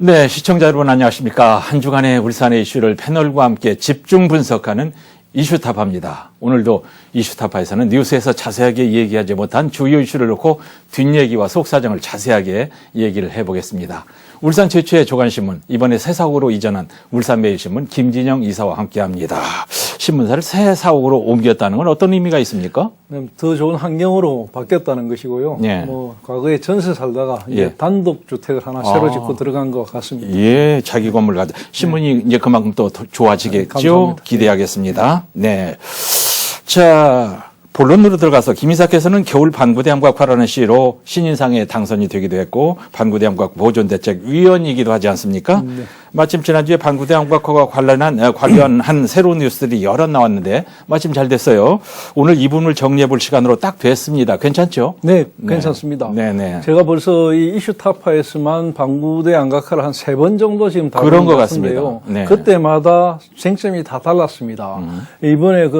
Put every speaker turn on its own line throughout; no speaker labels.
네, 시청자 여러분 안녕하십니까. 한 주간의 울산의 이슈를 패널과 함께 집중 분석하는 이슈타파입니다. 오늘도 이슈타파에서는 뉴스에서 자세하게 얘기하지 못한 주요 이슈를 놓고 뒷얘기와 속사정을 자세하게 얘기를 해보겠습니다. 울산 최초의 조간신문, 이번에 새 사옥으로 이전한 울산매일신문 김진영 이사와 함께합니다. 신문사를 새 사옥으로 옮겼다는 건 어떤 의미가 있습니까?
더 좋은 환경으로 바뀌었다는 것이고요.
예.
과거에 전세 살다가 이제
예.
단독 주택을 하나 새로 짓고 들어간 것 같습니다.
예, 자기 건물 가져. 신문이 이제 그만큼 또 좋아지겠죠.
감사합니다.
기대하겠습니다. 네. 자, 본론으로 들어가서 김 이사께서는 겨울 반구대암각화라는 시로 신인상에 당선이 되기도 했고 반구대암각화 보존대책위원이기도 하지 않습니까?
네.
마침 지난주에 반구대암각화와 관련한 새로운 뉴스들이 여러 나왔는데 마침 잘 됐어요. 오늘 이 부분을 정리해 볼 시간으로 딱 됐습니다. 괜찮죠?
네, 괜찮습니다.
네네.
제가 벌써 이 이슈타파에서만 반구대 암각화를 한 3번 정도 지금 다룬
그런 것
것 같은데요.
같습니다. 네.
그때마다 쟁점이 다 달랐습니다. 이번에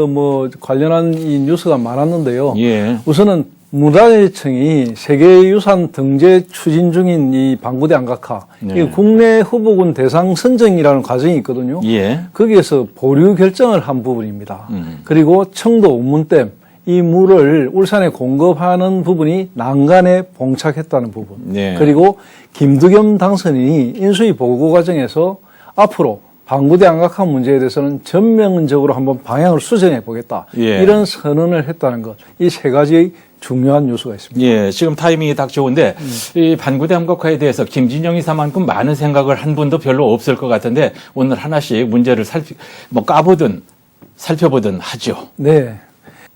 관련한 이 뉴스가 많았는데요.
예.
우선은 문화재청이 세계유산 등재 추진 중인 이 반구대 암각화,
네.
이 국내 후보군 대상 선정이라는 과정이 있거든요.
예.
거기에서 보류 결정을 한 부분입니다. 그리고 청도 운문댐, 이 물을 울산에 공급하는 부분이 난간에 봉착했다는 부분.
네.
그리고 김두겸 당선인이 인수위 보고 과정에서 앞으로 반구대 암각화 문제에 대해서는 전면적으로 한번 방향을 수정해 보겠다.
예.
이런 선언을 했다는 것. 이 세 가지의 중요한 요소가 있습니다.
예, 지금 타이밍이 딱 좋은데 이 반구대암각화에 대해서 김진영 이사만큼 많은 생각을 한 분도 별로 없을 것 같은데 오늘 하나씩 문제를 까보든 살펴보든 하죠.
네.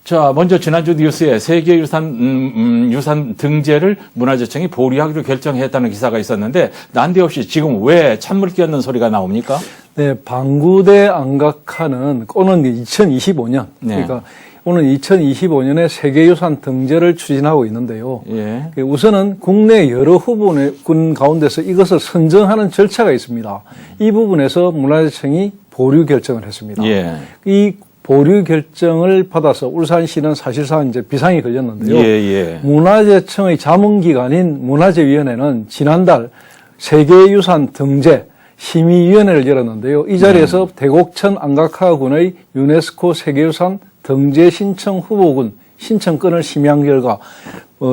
자, 먼저 지난주 뉴스에 세계유산 유산 등재를 문화재청이 보류하기로 결정했다는 기사가 있었는데 난데없이 지금 왜 찬물 끼얹는 소리가 나옵니까?
네, 반구대 암각화는 오는 2025년,
네.
그러니까 오는 2025년에 세계유산 등재를 추진하고 있는데요.
예.
우선은 국내 여러 후보군 가운데서 이것을 선정하는 절차가 있습니다. 이 부분에서 문화재청이 보류 결정을 했습니다.
예.
이 보류 결정을 받아서 울산시는 사실상 이제 비상이 걸렸는데요.
예.
문화재청의 자문기관인 문화재위원회는 지난달 세계유산 등재 심의위원회를 열었는데요. 이 자리에서 대곡천 암각화군의 유네스코 세계유산 등재 신청 후보군 신청건을 심의한 결과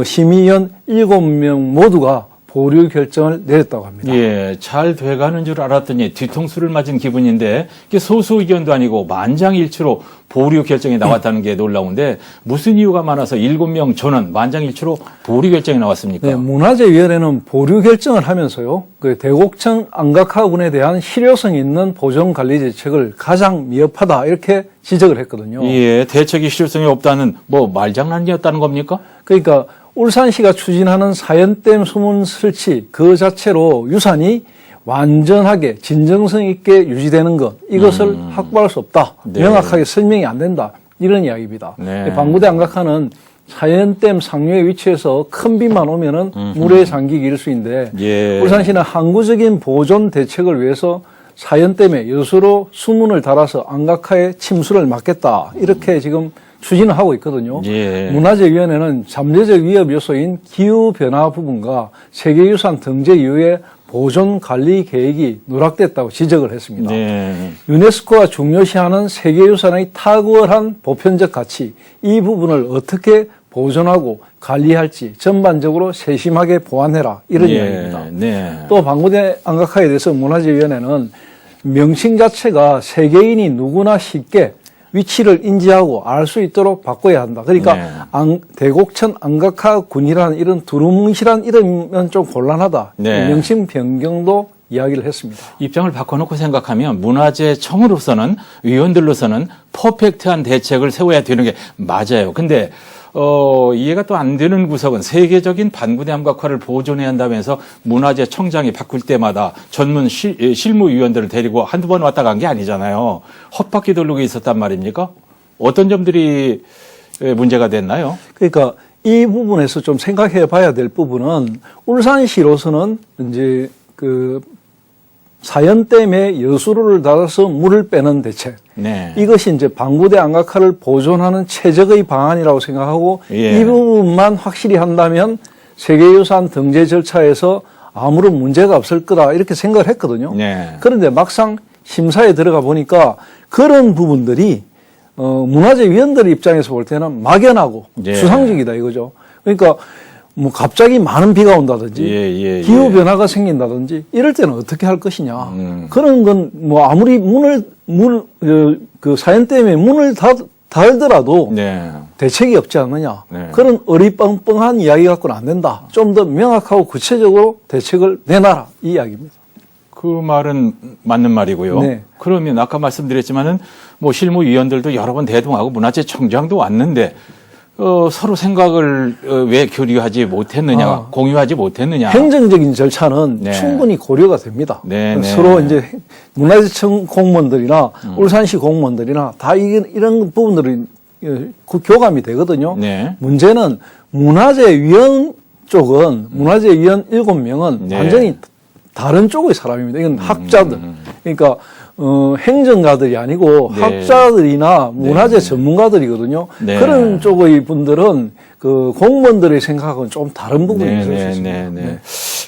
심의위원 7명 모두가 보류 결정을 내렸다고 합니다.
예, 잘 돼가는 줄 알았더니 뒤통수를 맞은 기분인데 이게 소수 의견도 아니고 만장일치로 보류 결정이 나왔다는 게 놀라운데 무슨 이유가 많아서 7명 전원 만장일치로 보류 결정이 나왔습니까?
네, 문화재위원회는 보류 결정을 하면서요, 그 대곡천 암각화군에 대한 실효성 있는 보존 관리 대책을 가장 미흡하다 이렇게 지적을 했거든요.
예, 대책이 실효성이 없다는 말장난이었다는 겁니까?
그러니까 울산시가 추진하는 사연댐 수문 설치 그 자체로 유산이 완전하게 진정성 있게 유지되는 것, 이것을 확보할 수 없다.
네.
명확하게 설명이 안 된다. 이런 이야기입니다.
네.
반구대 암각화는 사연댐 상류에 위치해서 큰 비만 오면은 물에 잠기기 일수인데
예.
울산시는 항구적인 보존 대책을 위해서 사연댐에 여수로 수문을 달아서 암각화의 침수를 막겠다. 이렇게 지금 추진을 하고 있거든요.
예.
문화재위원회는 잠재적 위협 요소인 기후변화 부분과 세계유산 등재 이후에 보존 관리 계획이 누락됐다고 지적을 했습니다.
네.
유네스코가 중요시하는 세계유산의 탁월한 보편적 가치, 이 부분을 어떻게 보존하고 관리할지 전반적으로 세심하게 보완해라, 이런 이야기입니다.
네.
또 반구대 암각화에 대해서 문화재위원회는 명칭 자체가 세계인이 누구나 쉽게 위치를 인지하고 알 수 있도록 바꿔야 한다. 그러니까 대곡천 암각화군이라는 이런 두루뭉실한 이름은 좀 곤란하다.
네.
명칭 변경도 이야기를 했습니다.
입장을 바꿔놓고 생각하면 문화재청으로서는 위원들로서는 퍼펙트한 대책을 세워야 되는 게 맞아요. 근데 이해가 또 안 되는 구석은 세계적인 반구대 암각화를 보존해야 한다면서 문화재청장이 바꿀 때마다 전문 실무위원들을 데리고 한두 번 왔다 간 게 아니잖아요. 헛바퀴 돌리고 있었단 말입니까? 어떤 점들이 문제가 됐나요?
그러니까 이 부분에서 좀 생각해 봐야 될 부분은 울산시로서는 이제 사연댐에 여수로를 닫아서 물을 빼는 대책.
네.
이것이 이제 반구대 암각화를 보존하는 최적의 방안이라고 생각하고
예.
이 부분만 확실히 한다면 세계유산 등재 절차에서 아무런 문제가 없을 거다 이렇게 생각을 했거든요.
네.
그런데 막상 심사에 들어가 보니까 그런 부분들이 문화재위원들 입장에서 볼 때는 막연하고
예.
수상적이다 이거죠. 그러니까 뭐 갑자기 많은 비가 온다든지 기후 변화가 생긴다든지 이럴 때는 어떻게 할 것이냐. 그런 건 뭐 아무리 그 사연 때문에 문을 닫더라도
네.
대책이 없지 않느냐.
네.
그런 어리뻥뻥한 이야기 갖고는 안 된다. 좀 더 명확하고 구체적으로 대책을 내놔라. 이 이야기입니다.
그 말은 맞는 말이고요.
네.
그러면 아까 말씀드렸지만은 뭐 실무위원들도 여러 번 대동하고 문화재청장도 왔는데 서로 생각을 왜 교류하지 못했느냐, 공유하지 못했느냐.
행정적인 절차는
네.
충분히 고려가 됩니다.
네, 네.
서로 이제 문화재청 공무원들이나 울산시 공무원들이나 다 이런 부분들이 교감이 되거든요.
네.
문제는 문화재위원 쪽은 문화재위원 7명은
네.
완전히 다른 쪽의 사람입니다. 이건 학자들. 그러니까 행정가들이 아니고
네.
학자들이나 문화재
네.
전문가들이거든요.
네.
그런 쪽의 분들은 그 공무원들의 생각하고는 좀 다른 부분이 있을 수 있습니다.
네.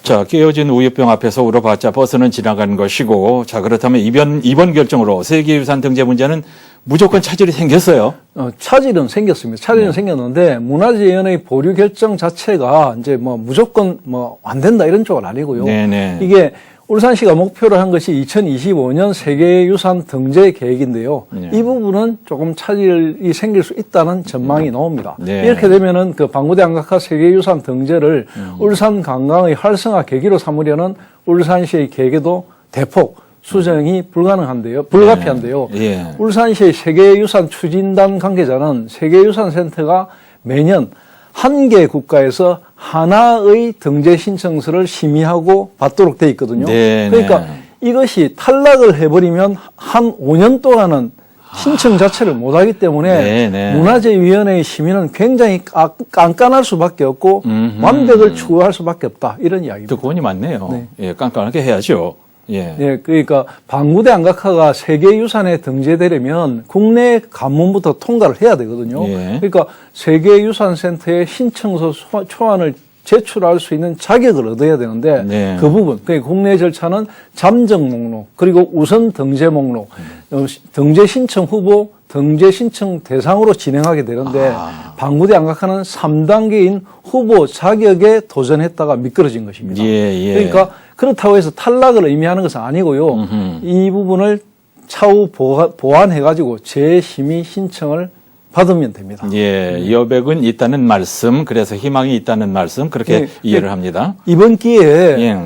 자, 깨어진 우유병 앞에서 울어봤자 버스는 지나간 것이고, 자, 그렇다면 이번 결정으로 세계유산 등재 문제는 무조건 차질이 생겼어요.
차질은 생겼습니다. 차질은 생겼는데 문화재위원회의 보류 결정 자체가 이제 뭐 무조건 뭐 안 된다 이런 쪽은 아니고요.
네네.
이게 울산시가 목표로 한 것이 2025년 세계유산 등재 계획인데요.
네.
이 부분은 조금 차질이 생길 수 있다는 전망이 나옵니다.
네.
이렇게 되면은 그 방구대 안각화 세계유산 등재를 울산 관광의 활성화 계기로 삼으려는 울산시의 계획에도 대폭 수정이 불가피한데요.
예.
울산시의 세계유산 추진단 관계자는 세계유산센터가 매년 한 개 국가에서 하나의 등재 신청서를 심의하고 받도록 돼 있거든요.
네,
그러니까
네.
이것이 탈락을 해버리면 한 5년 동안은 신청 자체를 못하기 때문에
네, 네.
문화재위원회의 심의는 굉장히 깐깐할 수밖에 없고 완벽을 추구할 수밖에 없다. 이런 이야기입니다.
듣고 보니 맞네요.
네.
예, 깐깐하게 해야죠. 예.
예, 그러니까 방구대 안각화가 세계유산에 등재되려면 국내 관문부터 통과를 해야 되거든요.
예.
그러니까 세계유산센터에 신청서 초안을 제출할 수 있는 자격을 얻어야 되는데
네.
그 부분, 그러니까 국내 절차는 잠정 목록 그리고 우선 등재 목록, 등재 신청 후보, 등재 신청 대상으로 진행하게 되는데 방구대 안각화는 3단계인 후보 자격에 도전했다가 미끄러진 것입니다.
예.
그러니까 그렇다고 해서 탈락을 의미하는 것은 아니고요. 이 부분을 차후 보완해가지고 재심의 신청을 받으면 됩니다.
예, 여백은 있다는 말씀, 그래서 희망이 있다는 말씀, 그렇게
네,
이해를 합니다.
이번 기회에
예.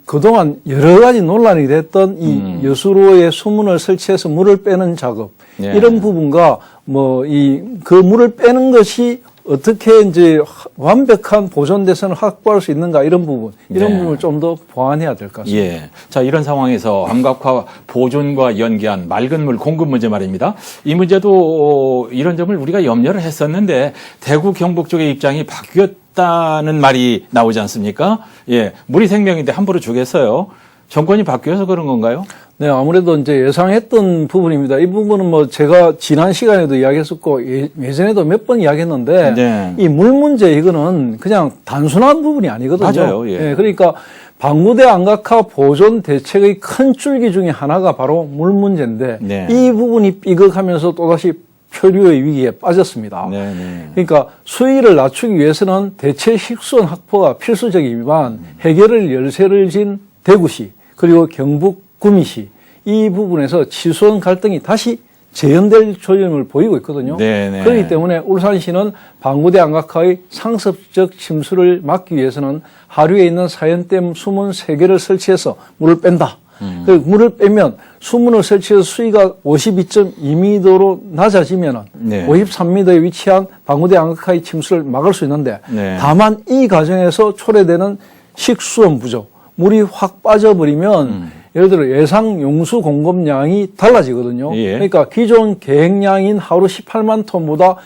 그동안 여러 가지 논란이 됐던 이 여수로에 수문을 설치해서 물을 빼는 작업,
예.
이런 부분과 뭐 그 물을 빼는 것이 어떻게 이제 완벽한 보존 대선을 확보할 수 있는가 이런 부분, 이런
네.
부분을 좀 더 보완해야 될 것 같습니다.
예. 자, 이런 상황에서 암각화 보존과 연계한 맑은 물 공급 문제 말입니다. 이 문제도 이런 점을 우리가 염려를 했었는데 대구 경북 쪽의 입장이 바뀌었다는 말이 나오지 않습니까? 예. 물이 생명인데 함부로 주겠어요. 정권이 바뀌어서 그런 건가요?
네, 아무래도 이제 예상했던 부분입니다. 이 부분은 뭐 제가 지난 시간에도 이야기했었고 예전에도 몇 번 이야기했는데
네.
이 물 문제 이거는 그냥 단순한 부분이 아니거든요.
맞아요. 예.
그러니까 방구대 안각화 보존 대책의 큰 줄기 중에 하나가 바로 물 문제인데
네.
이 부분이 삐걱하면서 또다시 표류의 위기에 빠졌습니다.
네.
그러니까 수위를 낮추기 위해서는 대체 식수원 확보가 필수적이지만 해결을 열쇠를 진 대구시 그리고 경북 구미시 이 부분에서 치수원 갈등이 다시 재현될 조짐을 보이고 있거든요.
네네.
그렇기 때문에 울산시는 방구대 안각화의 상습적 침수를 막기 위해서는 하류에 있는 사연댐 수문 3개를 설치해서 물을 뺀다. 그 물을 빼면 수문을 설치해서 수위가 52.2m로 낮아지면
네.
53m에 위치한 방구대 안각화의 침수를 막을 수 있는데
네.
다만 이 과정에서 초래되는 식수원 부족, 물이 확 빠져버리면 예를 들어 예상 용수 공급량이 달라지거든요.
예.
그러니까 기존 계획량인 하루 18만 톤보다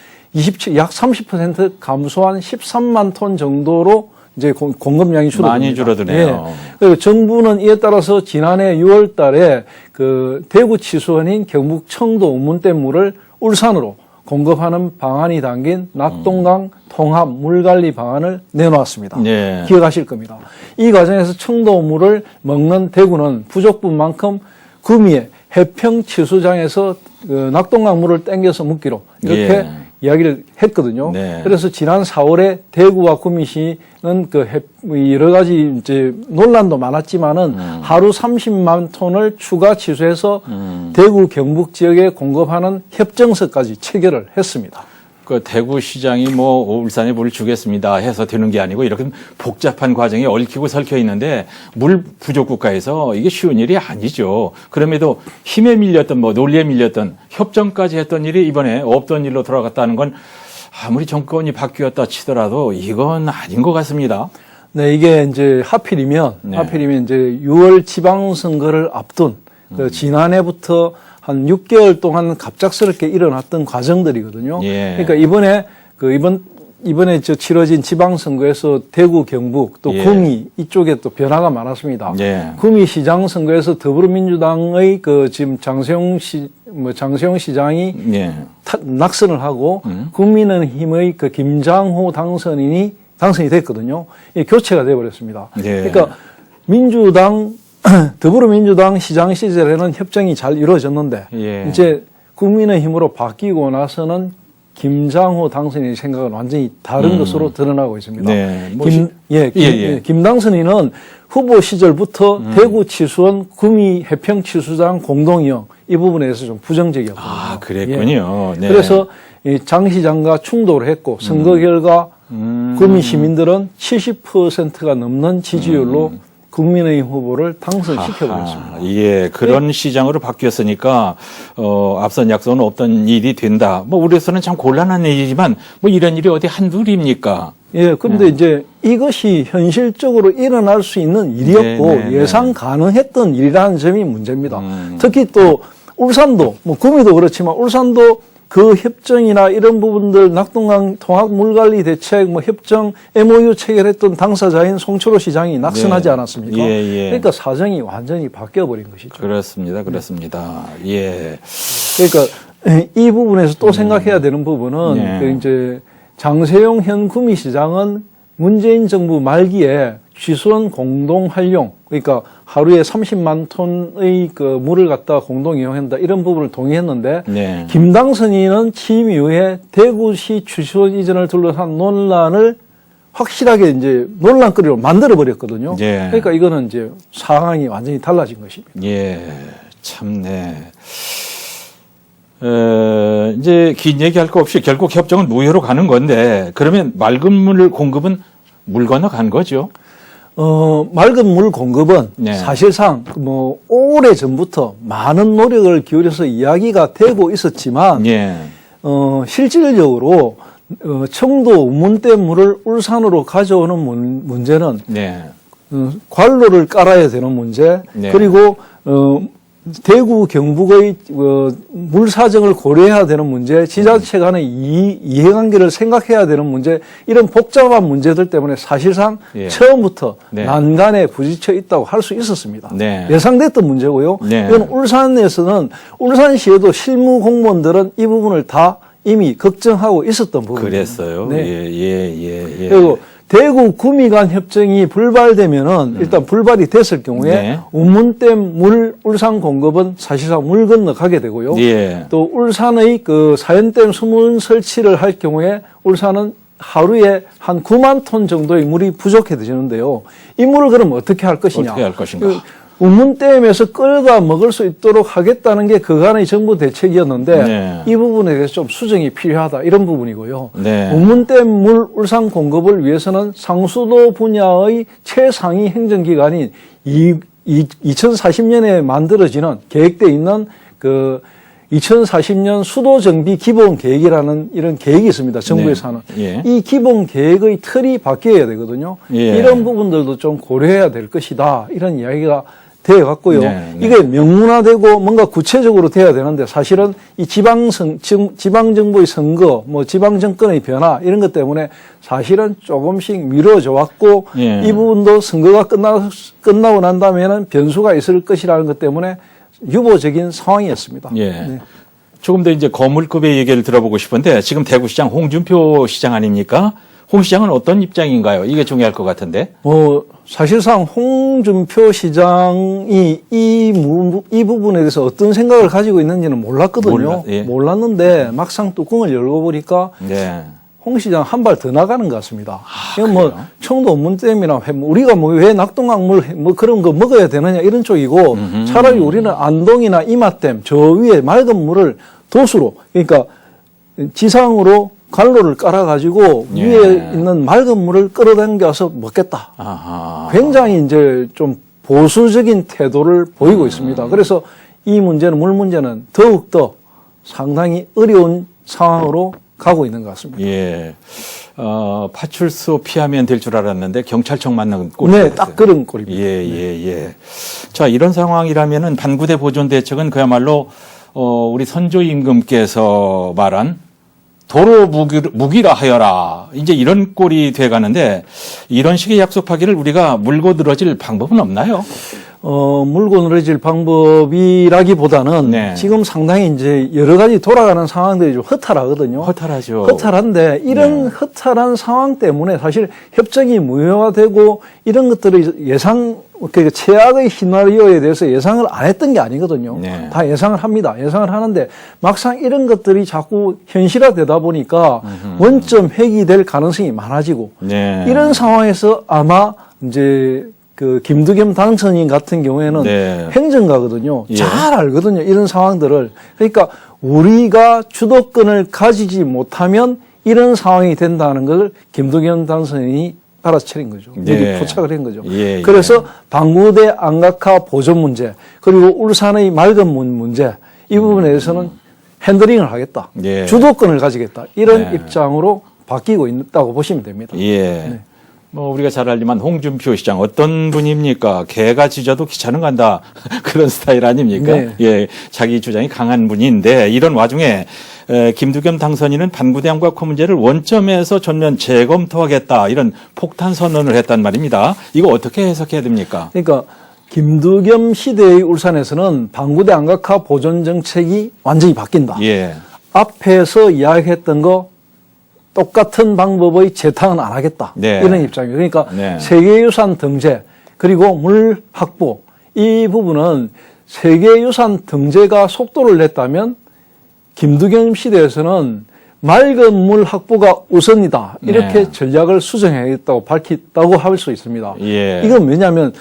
약 30% 감소한 13만 톤 정도로 이제 공급량이 줄어듭니다.
많이 줄어드네요.
예. 그리고 정부는 이에 따라서 지난해 6월 달에 그 대구 치수원인 경북 청도 운문댐 물을 울산으로 공급하는 방안이 담긴 낙동강 통합 물관리 방안을 내놓았습니다.
예.
기억하실 겁니다. 이 과정에서 청도물을 먹는 대구는 부족분 만큼 구미의 해평치수장에서 그 낙동강 물을 땡겨서 먹기로 이렇게
예.
이야기를 했거든요.
네.
그래서 지난 4월에 대구와 구미시는 여러 가지 이제 논란도 많았지만은 하루 30만 톤을 추가 취소해서 대구 경북 지역에 공급하는 협정서까지 체결을 했습니다.
그 대구시장이 뭐 울산에 물을 주겠습니다 해서 되는 게 아니고 이렇게 복잡한 과정이 얽히고 설켜 있는데 물 부족 국가에서 이게 쉬운 일이 아니죠. 그럼에도 힘에 밀렸던 뭐 논리에 밀렸던 협정까지 했던 일이 이번에 없던 일로 돌아갔다는 건 아무리 정권이 바뀌었다 치더라도 이건 아닌 것 같습니다.
네, 이게 이제 하필이면 이제 6월 지방선거를 앞둔 그 지난해부터 한 6개월 동안 갑작스럽게 일어났던 과정들이거든요.
예.
그러니까 이번에 치러진 지방선거에서 대구, 경북, 또
예.
구미 이쪽에 또 변화가 많았습니다.
예.
구미 시장 선거에서 더불어민주당의 지금 장세용 시장이
예.
낙선을 하고 국민의힘의 김장호 당선이 됐거든요. 이게 교체가 돼버렸습니다.
예.
그러니까 더불어민주당 시장 시절에는 협정이 잘 이루어졌는데
예.
이제 국민의힘으로 바뀌고 나서는 김장호 당선인의 생각은 완전히 다른 것으로 드러나고 있습니다.
네.
김 당선인은 후보 시절부터 대구 치수원 구미 해평 치수장 공동이용 이 부분에 대해서 좀 부정적이었거든요.
아, 그랬군요. 네.
그래서 장 시장과 충돌을 했고 선거 결과 구미 시민들은 70%가 넘는 지지율로 국민의힘 후보를 당선시켜버렸습니다.
예, 그런 시장으로 바뀌었으니까 앞선 약속은 없던 일이 된다. 뭐 우리로서는 참 곤란한 일이지만 뭐 이런 일이 어디 한둘입니까?
예, 그런데 이제 이것이 현실적으로 일어날 수 있는 일이었고
네네네.
예상 가능했던 일이라는 점이 문제입니다. 특히 또 울산도 뭐 구미도 그렇지만 울산도 그 협정이나 이런 부분들 낙동강 통합 물관리 대책 뭐 협정 MOU 체결했던 당사자인 송철호 시장이 낙선하지
네.
않았습니까?
예.
그러니까 사정이 완전히 바뀌어 버린 것이죠.
그렇습니다. 예.
그러니까 이 부분에서 또 생각해야 되는 부분은
네.
그 이제 장세용 현 구미시장은 문재인 정부 말기에 취수원 공동 활용, 그러니까 하루에 30만 톤의 그 물을 갖다 공동 이용한다 이런 부분을 동의했는데
네.
김당선인은 취임 이후에 대구시 취수원 이전을 둘러싼 논란을 확실하게 이제 논란거리로 만들어 버렸거든요.
예.
그러니까 이거는 이제 상황이 완전히 달라진 것입니다.
예, 참네. 이제 긴 얘기할 거 없이 결국 협정은 무효로 가는 건데 그러면 맑은 물 공급은 물 건너 간 거죠?
맑은 물 공급은
네.
사실상 뭐 오래 전부터 많은 노력을 기울여서 이야기가 되고 있었지만
예.
실질적으로 청도 운문댐 물을 울산으로 가져오는 문제는
네.
관로를 깔아야 되는 문제
네.
그리고 대구 경북의 물 사정을 고려해야 되는 문제, 지자체 간의 이해관계를 생각해야 되는 문제, 이런 복잡한 문제들 때문에 사실상
예.
처음부터
네.
난간에 부딪혀 있다고 할 수 있었습니다.
네.
예상됐던 문제고요.
네.
이건 울산에서는 울산시에도 실무 공무원들은 이 부분을 다 이미 걱정하고 있었던 부분입니다.
그랬어요.
네.
예.
그리고 대구 구미 간 협정이 불발되면은 일단 불발이 됐을 경우에
네.
운문댐 물 울산 공급은 사실상 물 건너 가게 되고요.
예.
또 울산의 그 사연댐 수문 설치를 할 경우에 울산은 하루에 한 9만 톤 정도의 물이 부족해지는데요. 이 물을 그럼 어떻게 할 것이냐?
어떻게 할 것인가?
운문댐에서 끌어가 먹을 수 있도록 하겠다는 게 그간의 정부 대책이었는데
네.
이 부분에 대해서 좀 수정이 필요하다 이런 부분이고요.
네.
운문댐 물 울산 공급을 위해서는 상수도 분야의 최상위 행정기관인 2040년에 만들어지는 계획돼 있는 그 2040년 수도 정비 기본 계획이라는 이런 계획이 있습니다. 정부에서 하는.
예.
이 기본 계획의 틀이 바뀌어야 되거든요.
예.
이런 부분들도 좀 고려해야 될 것이다. 이런 이야기가 되어 갔고요.
네.
이게 명문화되고 뭔가 구체적으로 돼야 되는데 사실은 이 지방정부의 선거, 뭐 지방정권의 변화 이런 것 때문에 사실은 조금씩 미뤄져 왔고
예.
이 부분도 선거가 끝나고 난 다음에는 변수가 있을 것이라는 것 때문에 유보적인 상황이었습니다.
예.
네.
조금 더 이제 거물급의 얘기를 들어보고 싶은데 지금 대구시장 홍준표 시장 아닙니까? 홍 시장은 어떤 입장인가요? 이게 중요할 것 같은데.
사실상 홍준표 시장이 이 부분에 대해서 어떤 생각을 가지고 있는지는 몰랐거든요.
예.
몰랐는데 막상 뚜껑을 열고 보니까
네.
홍 시장 한 발 더 나가는 것 같습니다. 이건
그래요?
청도 원문댐이나 우리가 왜 낙동강물 그런 거 먹어야 되느냐 이런 쪽이고 차라리 우리는 안동이나 이마댐 저 위에 맑은 물을 도수로 그러니까 지상으로 관로를 깔아가지고
예.
위에 있는 맑은 물을 끌어당겨서 먹겠다.
아하.
굉장히 이제 좀 보수적인 태도를 보이고 있습니다. 그래서 이 문제는 물 문제는 더욱더 상당히 어려운 상황으로 가고 있는 것 같습니다.
예. 파출소 피하면 될 줄 알았는데 경찰청 맞는 꼴이
네,
됐어요.
딱 그런 꼴입니다.
예. 자, 이런 상황이라면은 반구대 보존 대책은 그야말로 우리 선조 임금께서 말한 도로 무기라 하여라. 이제 이런 꼴이 돼 가는데 이런 식의 약속하기를 우리가 물고 늘어질 방법은 없나요?
물고 늘어질 방법이라기보다는
네.
지금 상당히 이제 여러 가지 돌아가는 상황들이 좀 허탈하거든요.
허탈하죠.
허탈한데 이런 허탈한 상황 때문에 사실 협정이 무효화되고 이런 것들을 그러니까 최악의 시나리오에 대해서 예상을 안 했던 게 아니거든요.
네.
다 예상을 합니다. 예상을 하는데 막상 이런 것들이 자꾸 현실화되다 보니까 원점 회귀될 가능성이 많아지고
네.
이런 상황에서 아마 이제 그 김두겸 당선인 같은 경우에는
네.
행정가거든요.
예.
잘 알거든요. 이런 상황들을. 그러니까 우리가 주도권을 가지지 못하면 이런 상황이 된다는 걸 김두겸 당선인이 알아차린 거죠.
네.
미리 포착을 한 거죠.
예.
그래서 방구대 안각화 보존 문제 그리고 울산의 맑은 문 문제 이 부분에 대해서는 핸들링을 하겠다.
예.
주도권을 가지겠다. 이런
네.
입장으로 바뀌고 있다고 보시면 됩니다.
예. 뭐 우리가 잘 알지만 홍준표 시장 어떤 분입니까? 개가 짖어도 기차는 간다 그런 스타일 아닙니까?
네.
예, 자기 주장이 강한 분인데 이런 와중에 김두겸 당선인은 반구대 안각화 문제를 원점에서 전면 재검토하겠다 이런 폭탄 선언을 했단 말입니다. 이거 어떻게 해석해야 됩니까?
그러니까 김두겸 시대의 울산에서는 방구대 안각화 보존 정책이 완전히 바뀐다.
예.
앞에서 이야기했던 거 똑같은 방법의 재탕은 안 하겠다.
네.
이런 입장이에요. 그러니까
네.
세계유산 등재 그리고 물 확보 이 부분은 세계유산 등재가 속도를 냈다면 김두겸 시대에서는 맑은 물 확보가 우선이다. 이렇게
네.
전략을 수정하겠다고 밝혔다고 할 수 있습니다.
예.
이건 왜냐하면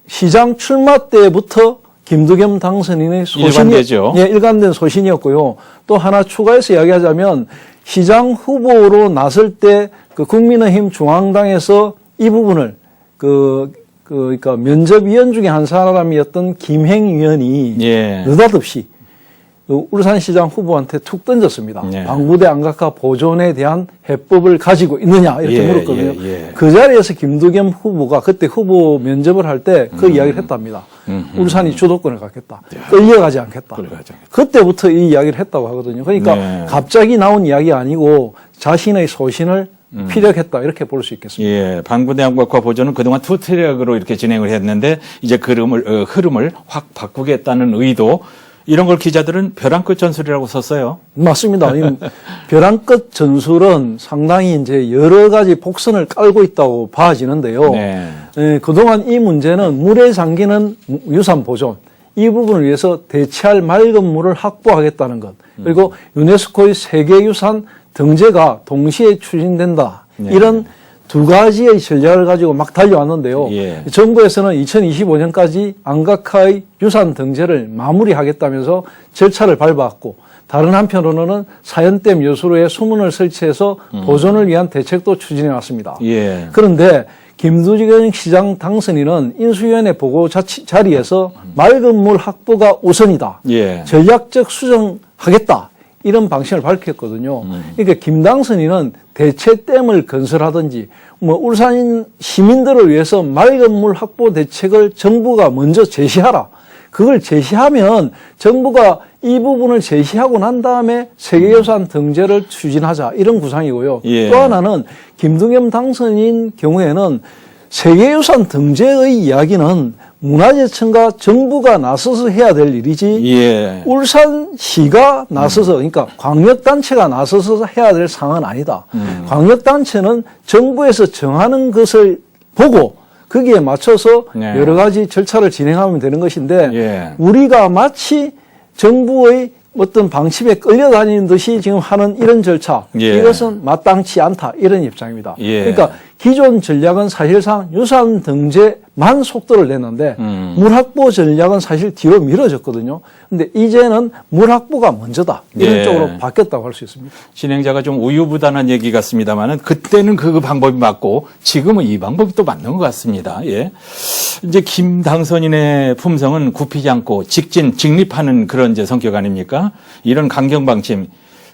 시장 출마 때부터 김두겸 당선인의
일관되죠.
일관된 소신이었고요. 또 하나 추가해서 이야기하자면 시장 후보로 나설 때 그 국민의힘 중앙당에서 이 부분을 그러니까 면접위원 중에 한 사람이었던 김행위원이
예.
느닷없이 울산시장 후보한테 툭 던졌습니다.
네.
방구대 안각화 보존에 대한 해법을 가지고 있느냐 이렇게
예,
물었거든요.
예.
그 자리에서 김두겸 후보가 그때 후보 면접을 할 때 그 이야기를 했답니다. 울산이 주도권을 갖겠다. 끌려가지 않겠다.
끌려가지 않겠다.
그때부터 이 이야기를 했다고 하거든요. 그러니까
네.
갑자기 나온 이야기 아니고 자신의 소신을 피력했다 이렇게 볼 수 있겠습니다.
예, 방구대 안각화 보존은 그동안 투트랙으로 이렇게 진행을 했는데 이제 그 흐름을 확 바꾸겠다는 의도 이런 걸 기자들은 벼랑 끝 전술이라고 썼어요.
맞습니다. 벼랑 끝 전술은 상당히 이제 여러 가지 복선을 깔고 있다고 봐지는데요.
네.
그동안 이 문제는 물에 잠기는 유산 보존 이 부분을 위해서 대체할 맑은 물을 확보하겠다는 것 그리고 유네스코의 세계유산 등재가 동시에 추진된다.
네.
이런 두 가지의 전략을 가지고 막 달려왔는데요.
예.
정부에서는 2025년까지 안각화의 유산 등재를 마무리하겠다면서 절차를 밟아왔고 다른 한편으로는 사연댐 여수로에 수문을 설치해서 보존을 위한 대책도 추진해 왔습니다.
예.
그런데 김두겸 시장 당선인은 인수위원회 보고 자리에서 맑은 물 확보가 우선이다.
예.
전략적 수정하겠다. 이런 방식을 밝혔거든요. 그러니까 김 당선인은 대체댐을 건설하든지 뭐 울산 시민들을 위해서 맑은 물 확보 대책을 정부가 먼저 제시하라. 그걸 제시하면 정부가 이 부분을 제시하고 난 다음에 세계유산 등재를 추진하자 이런 구상이고요.
예.
또 하나는 김두겸 당선인 경우에는 세계유산 등재의 이야기는 문화재청과 정부가 나서서 해야 될 일이지
예.
울산시가 나서서 그러니까 광역단체가 나서서 해야 될 상황은 아니다. 광역단체는 정부에서 정하는 것을 보고 거기에 맞춰서
네.
여러 가지 절차를 진행하면 되는 것인데
예.
우리가 마치 정부의 어떤 방침에 끌려다니는 듯이 지금 하는 이런 절차
예.
이것은 마땅치 않다 이런 입장입니다.
예.
그러니까 기존 전략은 사실상 유산 등재만 속도를 냈는데 물 확보 전략은 사실 뒤로 미뤄졌거든요. 근데 이제는 물 확보가 먼저다 이런
예.
쪽으로 바뀌었다고 할 수 있습니다.
진행자가 좀 우유부단한 얘기 같습니다만은 그때는 그 방법이 맞고 지금은 이 방법이 또 맞는 것 같습니다. 예. 이제 김 당선인의 품성은 굽히지 않고 직립하는 그런 이제 성격 아닙니까? 이런 강경 방침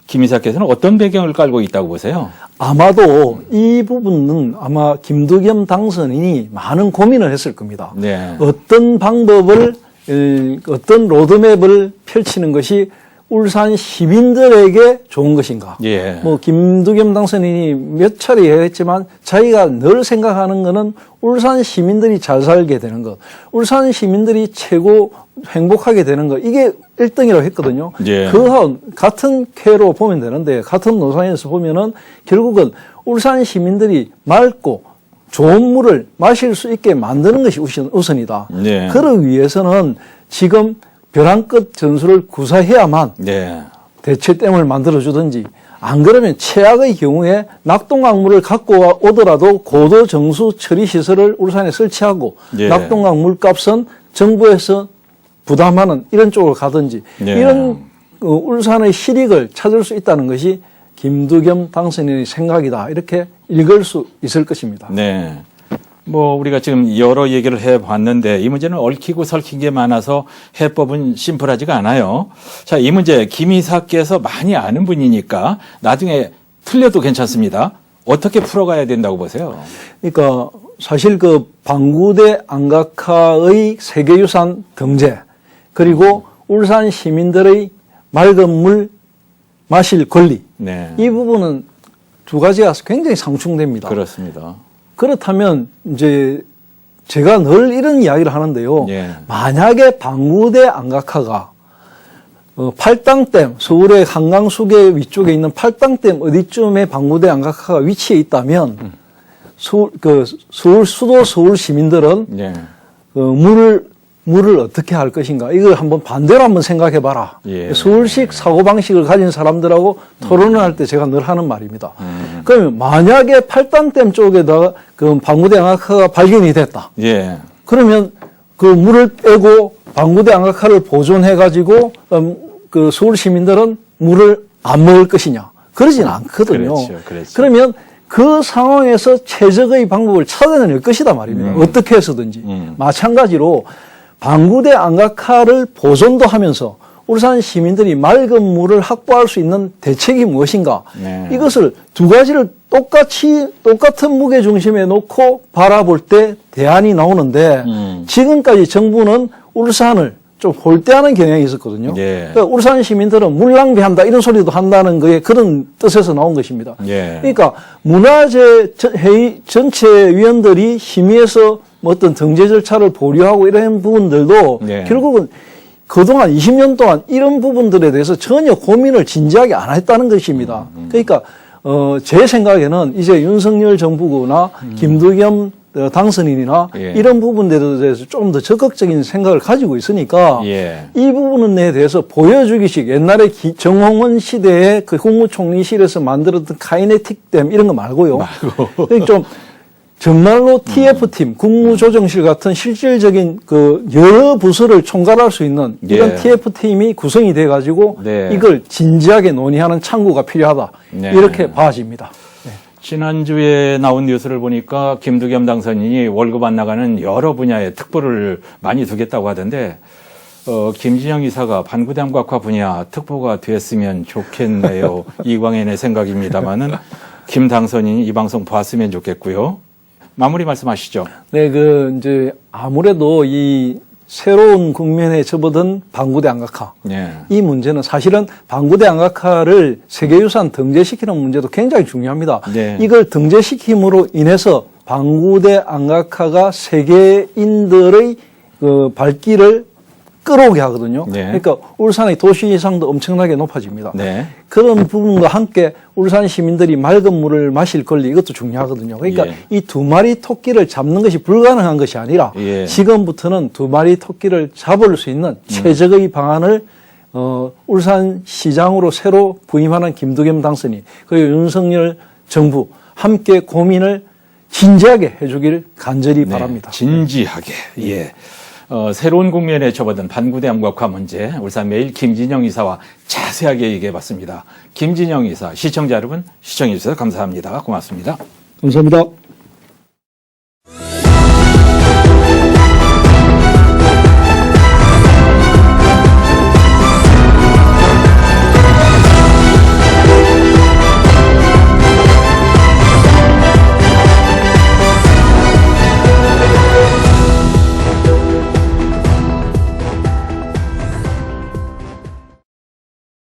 김 이사께서는 어떤 배경을 깔고 있다고 보세요?
아마도 이 부분은 아마 김두겸 당선인이 많은 고민을 했을 겁니다.
네.
어떤 방법을 어떤 로드맵을 펼치는 것이 울산 시민들에게 좋은 것인가.
예.
뭐 김두겸 당선인이 몇 차례 얘기했지만 자기가 늘 생각하는 거는 울산 시민들이 잘 살게 되는 것, 울산 시민들이 최고 행복하게 되는 것, 이게 1등이라고 했거든요.
예.
그와 같은 쾌로 보면 되는데 같은 노선에서 보면은 결국은 울산 시민들이 맑고 좋은 물을 마실 수 있게 만드는 것이 우선이다.
예.
그러기 위해서는 지금 벼랑 끝 전술을 구사해야만
네.
대체댐을 만들어주든지 안 그러면 최악의 경우에 낙동강물을 갖고 오더라도 고도 정수 처리 시설을 울산에 설치하고
예.
낙동강 물값은 정부에서 부담하는 이런 쪽으로 가든지
예.
이런 울산의 실익을 찾을 수 있다는 것이 김두겸 당선인의 생각이다 이렇게 읽을 수 있을 것입니다.
네. 뭐 우리가 지금 여러 얘기를 해봤는데 이 문제는 얽히고 설킨 게 많아서 해법은 심플하지가 않아요. 자, 이 문제 김 이사께서 많이 아는 분이니까 나중에 틀려도 괜찮습니다. 어떻게 풀어가야 된다고 보세요?
그러니까 사실 그 방구대 안각화의 세계유산 등재 그리고 울산 시민들의 맑은 물 마실 권리
네.
이 부분은 두 가지가 굉장히 상충됩니다.
그렇습니다.
그렇다면 이제 제가 늘 이런 이야기를 하는데요.
예.
만약에 방구대 안각화가 팔당댐 서울의 한강수계 위쪽에 있는 팔당댐 어디쯤에 방구대 안각화가 위치해 있다면 서울 수도 서울 시민들은
예.
물을 어떻게 할 것인가 이걸 한번 반대로 한번 생각해 봐라.
예.
서울식 사고방식을 가진 사람들하고 토론을 할 때 제가 늘 하는 말입니다. 그러면 만약에 팔당댐 쪽에다가 그 방구대 안각화가 발견이 됐다.
예.
그러면 그 물을 빼고 방구대 안각화를 보존해 가지고 그 서울 시민들은 물을 안 먹을 것이냐? 그러지는 않거든요.
그렇죠.
그러면 그 상황에서 최적의 방법을 찾아낼 것이다 말입니다. 어떻게 해서든지. 마찬가지로 방구대 안각화를 보존도 하면서 울산 시민들이 맑은 물을 확보할 수 있는 대책이 무엇인가?
네.
이것을 두 가지를 똑같은 무게 중심에 놓고 바라볼 때 대안이 나오는데 지금까지 정부는 울산을 좀 홀대하는 경향이 있었거든요.
예.
그러니까 울산 시민들은 물 낭비한다 이런 소리도 한다는 거에 그런 뜻에서 나온 것입니다.
예.
그러니까 문화재 회의 전체 위원들이 심의해서 뭐 어떤 등재 절차를 보류하고 이런 부분들도
예.
결국은 그동안 20년 동안 이런 부분들에 대해서 전혀 고민을 진지하게 안 했다는 것입니다. 그러니까 제 생각에는 이제 윤석열 정부나 김두겸 당선인이나
예.
이런 부분들에 대해서 좀 더 적극적인 생각을 가지고 있으니까
예.
이 부분에 대해서 보여주기식 옛날에 정홍원 시대에 그 국무총리실에서 만들었던 카이네틱댐 이런 거 말고요. 좀 정말로 TF팀, 국무조정실 같은 실질적인 그 여러 부서를 총괄할 수 있는 이런
예.
TF팀이 구성이 돼가지고
네.
이걸 진지하게 논의하는 창구가 필요하다.
네.
이렇게 봐집니다.
지난주에 나온 뉴스를 보니까 김두겸 당선인이 월급 안 나가는 여러 분야에 특보를 많이 두겠다고 하던데 김진영 이사가 방구대 안각화 분야 특보가 됐으면 좋겠네요. 이광현의 생각입니다마는 김 당선인이 이 방송 봤으면 좋겠고요. 마무리 말씀하시죠.
네, 이제 아무래도 이 새로운 국면에 접어든 방구대 안각화.
네.
이 문제는 사실은 방구대 안각화를 세계유산 등재시키는 문제도 굉장히 중요합니다.
네.
이걸 등재시킴으로 인해서 방구대 안각화가 세계인들의 그 발길을 끌어오게 하거든요.
네.
그러니까 울산의 도시 이상도 엄청나게 높아집니다.
네.
그런 부분과 함께 울산 시민들이 맑은 물을 마실 권리 이것도 중요하거든요. 그러니까
예.
이 두 마리 토끼를 잡는 것이 불가능한 것이 아니라
예.
지금부터는 두 마리 토끼를 잡을 수 있는 최적의 방안을 울산시장으로 새로 부임하는 김두겸 당선인 그리고 윤석열 정부 함께 고민을 진지하게 해주길 간절히 바랍니다.
진지하게. 예. 새로운 국면에 접어든 반구대암각화 문제 울산매일 김진영 이사와 자세하게 얘기해봤습니다. 김진영 이사, 시청자 여러분 시청해주셔서 감사합니다. 고맙습니다.
감사합니다.